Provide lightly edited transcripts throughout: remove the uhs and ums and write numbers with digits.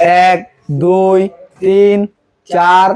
1 2 3 4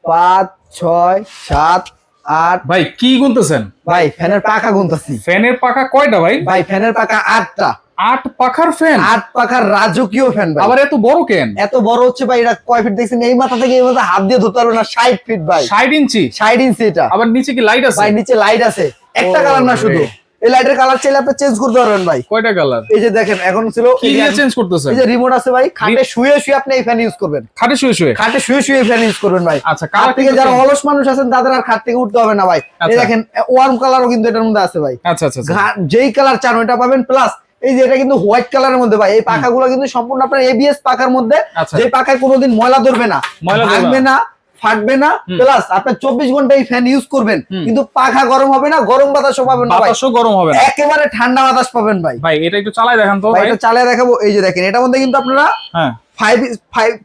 5 6 7 8 ভাই কি গুনতেছেন? ভাই ফ্যানের পাখা গুনতাছি। ফ্যানের পাখা কয়টা ভাই? ভাই ফ্যানের পাখা 8টা। 8 পাখার ফ্যান? 8 পাখার রাজকীয় ফ্যান ভাই। আবার এত বড় কেন? এত বড় হচ্ছে ভাই, এটা কয় ফিট দেখছেন? এই মাথা থেকে এই মাথা হাত দিয়ে ধরতে পারবে না। 60 ফিট ভাই। 60 ইঞ্চি? 60 ইঞ্চি এটা। আবার নিচে কি লাইট আছে? ভাই নিচে লাইট আছে, একটা কালার না শুধু। এই লাইটের কালার চাইলে আপনি চেঞ্জ করতে পারবেন ভাই। কয়টা কালার? এই যে দেখেন এখন ছিল কি দিয়ে চেঞ্জ করতেছেন? এই যে রিমোট আছে ভাই, খাটে শুয়ে শুয়ে আপনি এই ফ্যান ইউজ করবেন। খাটে শুয়ে শুয়ে? খাটে শুয়ে শুয়ে ফ্যান ইউজ করবেন ভাই। আচ্ছা, খাট থেকে যারা অলস মানুষ আছেন তাদের আর খাট থেকে উঠতে হবে না ভাই। এই দেখেন ওয়ার্ম কালারও কিন্তু এটার মধ্যে আছে ভাই। আচ্ছা আচ্ছা আচ্ছা। যেই কালার চান ওটা পাবেন, প্লাস এই যে এটা কিন্তু হোয়াইট কালারের মধ্যে ভাই। এই পাখাগুলো কিন্তু সম্পূর্ণ আপনার এবিএস পাখার মধ্যে, যে পাখায় কোনোদিন ময়লা ধরবে না, ভাঙবে না, ফাটবে না, প্লাস আপনি 24 ঘন্টা এই ফ্যান ইউজ করবেন কিন্তু পাখা গরম হবে না, গরম বাতাসও পাবেন না ভাই। বাতাসও গরম হবে না, একেবারে ঠান্ডা বাতাস পাবেন ভাই। ভাই এটা একটু চালায় দেখান তো ভাই। এটা চালিয়ে দেখাবো। এই যে দেখেন এটার মধ্যে কিন্তু আপনারা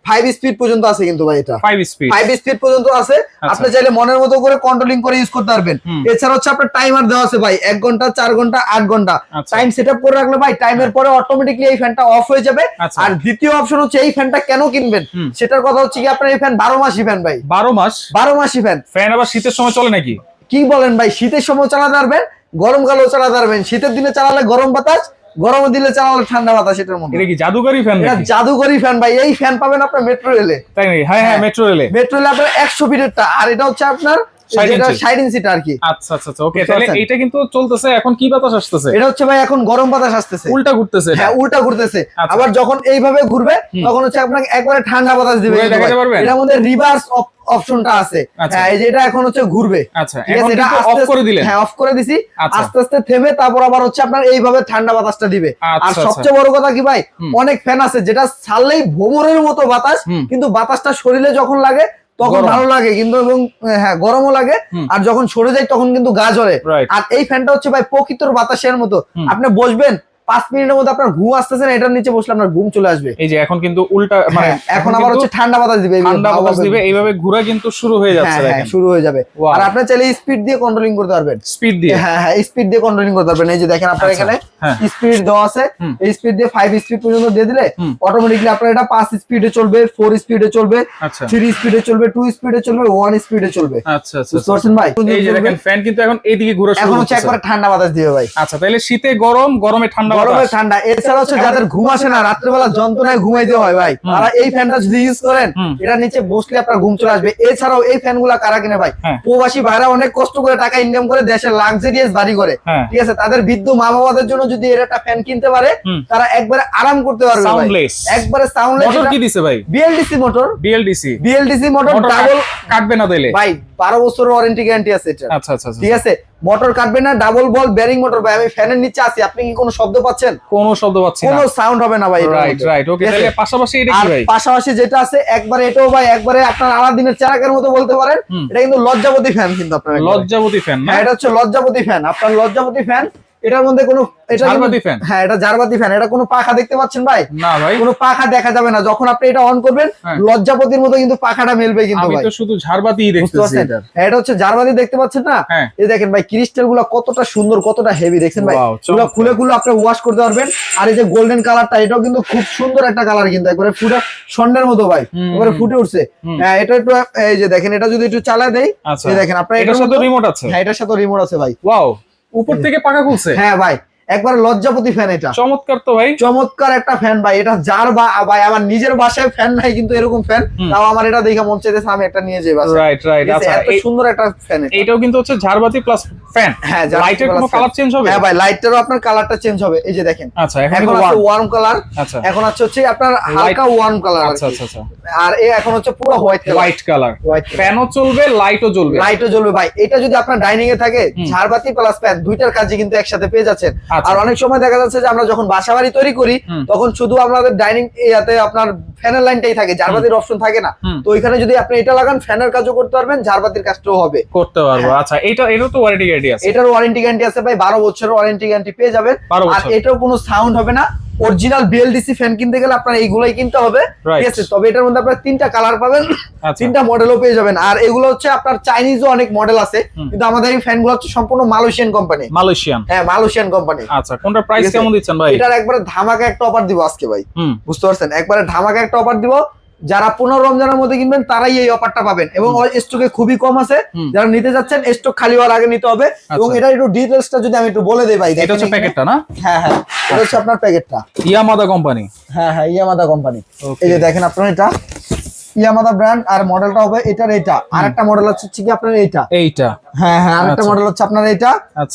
5 স্পিড পর্যন্ত আছে কিন্তু ভাই। এটা 5 স্পিড পর্যন্ত আছে। আপনি চাইলে মনের মতো করে কন্ট্রোলিং করে ইউজ করতে পারবেন। এছাড়া হচ্ছে আপনার টাইমার দেওয়া আছে ভাই, 1 ঘন্টা 4 ঘন্টা 8 ঘন্টা টাইম সেটআপ করে রাখলে ভাই টাইমের পরে অটোমেটিক্যালি এই ফ্যানটা অফ হয়ে যাবে। আর দ্বিতীয় অপশন হচ্ছে এই ফ্যানটা কেন কিনবেন সেটার কথা হচ্ছে কি, আপনার এই ফ্যান 12 মাসই ফ্যান ভাই। 12 মাস? 12 মাসই ফ্যান। ফ্যান আবার শীতের সময় চলে নাকি? কি বলেন ভাই, শীতের সময় চালাতে পারবেন, গরমকালেও চালাতে পারবেন। শীতের দিনে চালালে গরম বাতাস, গরম দিলে চালালে ঠান্ডা বাতাস। এটার মধ্যে এটা কি জাদুকরি ফ্যান? এটা জাদুকরি ফ্যান ভাই। এই ফ্যান পাবেন আপনার মেট্রো রেলে। তাই নাকি? হ্যাঁ হ্যাঁ, মেট্রো রেলে। মেট্রো রেলে আপনার 100 ফিটেরটা, আর এটা হচ্ছে আপনার 60 ইঞ্চিটা আর কি। আচ্ছা আচ্ছা আচ্ছা, ওকে। তাহলে এটা কিন্তু চলতেছে, এখন কি বাতাস আসতেছে? এটা হচ্ছে ভাই এখন গরম বাতাস আসতেছে, উল্টা ঘুরতেছে। হ্যাঁ উল্টা ঘুরতেছে। আবার যখন এইভাবে ঘুরবে তখন হচ্ছে আপনাকে একবারে ঠান্ডা বাতাস দিবে। এটার মধ্যে রিভার্স অপশনটা আছে। হ্যাঁ, এই যে এটা এখন হচ্ছে ঘুরবে। আচ্ছা, এখন এটা অফ করে দিলেন? হ্যাঁ, অফ করে দিছি। আস্তে আস্তে থেমে তারপর আবার হচ্ছে আপনার এইভাবে ঠান্ডা বাতাসটা দিবে। আর সবচেয়ে বড় কথা কি ভাই, অনেক ফ্যান আছে যেটা ছাড়লেই ভ্রমরের মতো বাতাস, কিন্তু বাতাসটা শরীরে যখন লাগে তখন ভালো লাগে কিন্তু, এবং হ্যাঁ গরমও লাগে, আর যখন সরে যায় তখন কিন্তু গা জ্বলে। আর এই ফ্যানটা হচ্ছে ভাই প্রকৃতর বাতাসের মতো। আপনি বসবেন 5 মিনিটের মধ্যে আপনার ঘুম আসতেছে না, এটার নিচে বসলে আপনার ঘুম চলে আসবে। এই যে এখন কিন্তু উল্টা, মানে এখন আবার হচ্ছে ঠান্ডা বাতাস দিবে, ঠান্ডা বাতাস দিবে। এইভাবে ঘোরা কিন্তু শুরু হয়ে যাচ্ছে, দেখেন শুরু হয়ে যাবে। আর আপনি চাইলে স্পিড দিয়ে কন্ট্রোলিং করতে পারবেন। স্পিড দিয়ে? হ্যাঁ হ্যাঁ, স্পিড দিয়ে কন্ট্রোলিং করতে পারবেন। এই যে দেখেন আপনার এখানে স্পিড দেওয়া আছে। এই স্পিড দিয়ে 5 স্পিড পর্যন্ত দিয়ে দিলে অটোমেটিক্যালি আপনার এটা 5 স্পিডে চলবে, 4 স্পিডে চলবে, 3 স্পিডে চলবে, 2 স্পিডে চলবে, 1 স্পিডে চলবে। আচ্ছা আচ্ছা, বুঝতে পারছেন ভাই? এই যে দেখেন ফ্যান কিন্তু এখন এইদিকে ঘোরা শুরু হচ্ছে। এখন হচ্ছে একবারে ঠান্ডা বাতাস দিবে ভাই। আচ্ছা, তাহলে শীতে গরম, গরমে ঠান্ডা বাতাস। গরমে ঠান্ডা। এছাড়া হচ্ছে যাদের ঘুম আসে না, রাত্রেবেলা যন্ত্রণায় ঘুমাইতে হয় ভাই, তারা এই ফ্যানটা যদি ইউজ করেন, এটা নিচে বসলে আপনার ঘুম চলে আসবে। এছাড়াও এই ফ্যানগুলা কারা কিনে ভাই? প্রবাসী ভাইরা অনেক কষ্ট করে টাকা ইনকাম করে দেশের লাক্সারিয়াস বাড়ি করে, ঠিক আছে? তাদের বৃদ্ধ মা বাবাদের জন্য যদি এর একটা ফ্যান কিনতে পারে, তারা একবারে আরাম করতে পারবে ভাই। একবারে সাউন্ডলেস। মোটর কি দিছে ভাই? BLDC motor. BLDC motor double কাটবে না দিলে ভাই, 12 বছরের ওয়ারেন্টি গ্যারান্টি আছে এটা। আচ্ছা আচ্ছা, ঠিক আছে? মোটর কাটবে না, ডাবল বল বেয়ারিং মোটর ভাই। আমি ফ্যানের নিচে আছি, আপনি কি কোনো শব্দ পাচ্ছেন? কোনো শব্দ পাচ্ছি না, কোনো সাউন্ড হবে না ভাই। রাইট রাইট, ওকে। তাহলে পাশাপাশি এটা কি ভাই? পাশাপাশি যেটা আছে একবারে এটাও ভাই একবারে আপনার আলাদিনের চেরাকের মতো বলতে পারেন। এটা কিন্তু লজ্জাপতি ফ্যান কিন্তু আপনার। লজ্জাপতি ফ্যান? হ্যাঁ, এটা হচ্ছে লজ্জাপতি ফ্যান। আপনার লজ্জাপতি ফ্যান, এটার মধ্যে কোনো জারবাতি ফ্যান। হ্যাঁ, এটা জারবাতি ফ্যান। এটা কোনো পাখা দেখতে পাচ্ছেন ভাই? না ভাই, কোনো পাখা দেখা যাবে না। যখন আপনি এটা অন করবেন লজ্জাপতির মতো কিন্তু পাখাটা মেলবে কিন্তু ভাই। আমি তো শুধু ঝাড়বাতিই দেখতেছি। এটা হচ্ছে জারবাতি, দেখতে পাচ্ছেন না? এই দেখেন ভাই ক্রিস্টাল গুলো কতটা সুন্দর, কতটা হেভি, দেখছেন ভাই? এগুলো খুলে খুলে আপনি ওয়াশ করতে পারবেন। আর এই যে গোল্ডেন কালারটা, এটাও কিন্তু খুব সুন্দর একটা কালার কিন্তু, একবারে ফুটে স্বর্ণের মতো ভাই, একবারে ফুটে উঠছে। হ্যাঁ, এটা একটু এই যে দেখেন, এটা যদি একটু চালায় দেই, এই দেখেন আপনার এটার সাথে রিমোট আছে। হ্যাঁ, এটার সাথে রিমোট আছে ভাই। ওয়াও, উপর থেকে পাখা খুলছে। হ্যাঁ ভাই, একবার লজ্জাপতি ফ্যান। এটা চমৎকার তো ভাই, চমৎকার একটা ফ্যান ভাই। এটা যার ভাই আমার নিজের বাসায় ফ্যান নাই কিন্তু এরকম ফ্যান, তাও আমার এটা দেখে মন চাইতেছে আমি একটা নিয়ে যাই বাসায়। Right right. আচ্ছা, এত সুন্দর একটা ফ্যান। এটাও কিন্তু হচ্ছে ঝাড়বাতি প্লাস ফ্যান। হ্যাঁ, লাইটের কোনো কালার চেঞ্জ হবে? হ্যাঁ ভাই, লাইটেরও আপনার কালারটা চেঞ্জ হবে। এই যে দেখেন, আচ্ছা, এখন আছে ওয়ার্ম কালার। আচ্ছা, এখন আছে হচ্ছে আপনার হালকা ওয়ার্ম কালার। আচ্ছা আচ্ছা আচ্ছা। আর এই এখন হচ্ছে পুরো হোয়াইট কালার। ফ্যানও চলবে, লাইটও জ্বলবে। লাইটও জ্বলবে ভাই। এটা যদি আপনার ডাইনিং এ থাকে, ঝাড়বাতি প্লাস ফ্যান দুইটার কাজই কিন্তু একসাথে পেয়ে যাচ্ছেন। আর অনেক সময় দেখা যাচ্ছে যে আমরা যখন বাসাবাড়ি তৈরি করি তখন শুধু আমাদের ডাইনিং ইয়াতে আপনার ফ্যানের লাইনটাই থাকে, ঝাড়বাতির অপশন থাকে না। তো ওইখানে যদি আপনি এটা লাগান, ফ্যানের কাজও করতে পারবেন, ঝাড়বাতির কাজটাও হবে, করতে পারবো। আচ্ছা, এটারও তো ওয়ারেন্টি গ্যারান্টি আছে? এটার ওয়ারেন্টি গ্যারান্টি আছে ভাই, 12 বছরের ওয়ারেন্টি গ্যারান্টি পেয়ে যাবেন। আর এটাও কোনো সাউন্ড হবে না, অরিজিনাল বিএলডিসি ফ্যান কিনতে গেলে আপনার এইগুলাই কিনতে হবে, Right. ঠিক আছে? তবে এটার মধ্যে আপনার 3টা কালার পাবেন, আচ্ছা। 3টা মডেলও পেয়ে যাবেন। আর এগুলো হচ্ছে আপনার চাইনিজও অনেক মডেল আছে, কিন্তু আমাদের এই ফ্যানগুলো হচ্ছে সম্পূর্ণ মালয়েশিয়ান কোম্পানি। মালয়েশিয়ান। হ্যাঁ, মালয়েশিয়ান কোম্পানি। আচ্ছা, কোনটা প্রাইস ঠিক আছে? কেমন দিচ্ছেন ভাই? এটার একবারে ধামাকা একটা অফার দিব আজকে ভাই, বুঝতে পারছেন? একবারে ধামাকা একটা অফার দিব। যারা 15 রমজানের মধ্যে কিনবেন তারাই এই অফারটা পাবেন, এবং স্টকে খুবই কম আছে। যারা নিতে যাচ্ছেন স্টক খালি হওয়ার আগে নিতে হবে। এবং এটা একটু ডিটেইলসটা যদি আমি একটু বলে দেই ভাই, এটা হচ্ছে প্যাকেটটা না? হ্যাঁ হ্যাঁ, এটা হচ্ছে আপনার প্যাকেটটা, ইয়ামাদা কোম্পানি। হ্যাঁ হ্যাঁ, ইয়ামাদা কোম্পানি। এই যে দেখেন আপনার এটা ইয়ামাদা ব্র্যান্ড, আর মডেলটা হবে এটার এটা। আরেকটা মডেল হচ্ছে কি আপনার এইটা। হ্যাঁ হ্যাঁ, আরেকটা মডেল হচ্ছে আপনার এটা।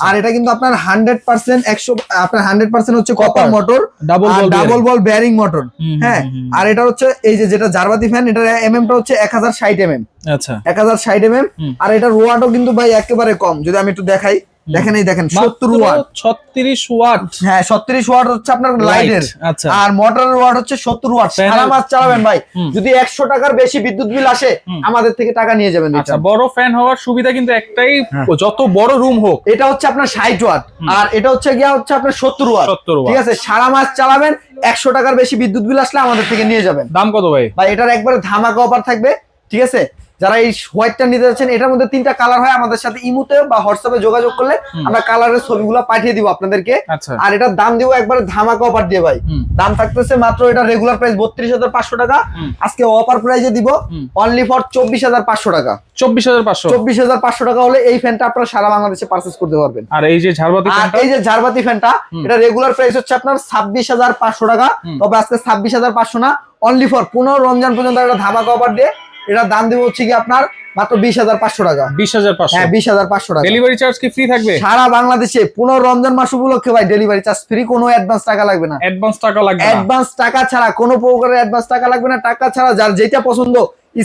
আর এটা কিন্তু আপনার 100% 100 আপনার 100% হচ্ছে কপার মোটর, ডাবল বল বেয়ারিং মোটর। হ্যাঁ, আর এটা হচ্ছে এই যে যেটা জারবাতি ফ্যান, এটার এমএমটা হচ্ছে 1060 এমএম। আচ্ছা, 1060 এমএম। আর এটার ওয়াটও কিন্তু ভাই একেবারে কম, যদি আমি একটু দেখাই, দেখেন এই দেখেন 70 ওয়াট, 36 ওয়াট। হ্যাঁ 36 ওয়াট হচ্ছে আপনার লাইটের। আচ্ছা, আর মোটরের ওয়াট হচ্ছে 70 ওয়াট। সারা মাস চালাবেন ভাই, যদি 100 টাকার বেশি বিদ্যুৎ বিল আসে আমাদের থেকে টাকা নিয়ে যাবেন। আচ্ছা, বড় ফ্যান হওয়ার সুবিধা কিন্তু একটাই, যত বড় রুম হোক। এটা হচ্ছে আপনার 60 ওয়াট, আর এটা হচ্ছে গিয়া হচ্ছে আপনার 70 ওয়াট। ঠিক আছে, সারা মাস চালাবেন, 100 টাকার বেশি বিদ্যুৎ বিল আসলে আমাদের থেকে নিয়ে যাবেন। দাম কত ভাই? ভাই এটার একবারে ধামাকা অফার থাকবে, ঠিক আছে? যারা এই হোয়াইটটা নিতে যাচ্ছেন, এটার মধ্যে 3টা কালার হয়। আমাদের সাথে ইমোতে বা হোয়াটসঅ্যাপে যোগাযোগ করলে আমরা কালারের ছবিগুলো পাঠিয়ে দিব আপনাদেরকে। আর এটার দাম দিব একবারে ধামাকা অফার দিয়ে ভাই। দাম থাকতেছে মাত্র, এটা রেগুলার প্রাইস 32,500 টাকা, আজকে অফার প্রাইসে দিব অনলি ফর 24,500 টাকা। 24,500 টাকা হলে এই ফ্যানটা আপনারা সারা বাংলাদেশে পারচেজ করতে পারবেন। আর এই যে ঝাড়বাতি ফ্যানটা, এটা রেগুলার প্রাইস হচ্ছে আপনার 26,500 টাকা। তবে আজকে 26,500 না, অনলি ফর 15 রমজান পর্যন্ত একটা ধামাকা অফার দিয়ে এটা দাম দিব হচ্ছে কি আপনার মাত্র 20,500 টাকা। 20,500? হ্যাঁ, 20,500 টাকা। ডেলিভারি চার্জ কি ফ্রি থাকবে? সারা বাংলাদেশে 15 রমজান মাস উপলক্ষে ভাই ডেলিভারি চার্জ ফ্রি, কোনো অ্যাডভান্স টাকা লাগবে না। অ্যাডভান্স টাকা ছাড়া, কোনো প্রকারের অ্যাডভান্স টাকা লাগবে না। টাকা ছাড়া যার যেটা পছন্দ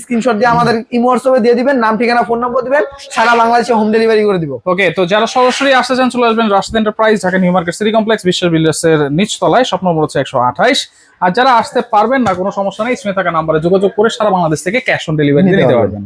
স্ক্রিনশট দিয়ে আমাদের ইমো হোয়াটসঅ্যাপে দিয়ে দিবেন, নাম ঠিকানা ফোন নম্বর দিবেন, সারা বাংলাদেশে হোম ডেলিভারি করে দিব। ওকে, তো যারা সরাসরি আসতে চান চলে আসবেন Rashid enterprise, Dhaka new market city complex, বিশ্ব বিল্ডার্স এর নিচ তলায়, শপ নম্বর হচ্ছে 128। আর যারা আসতে পারবেন না, কোনো সমস্যা নেই, স্ক্রিনে থাকা নম্বরে যোগাযোগ করে সারা বাংলাদেশ থেকে ক্যাশ অন ডেলিভারি নিতে পারবেন।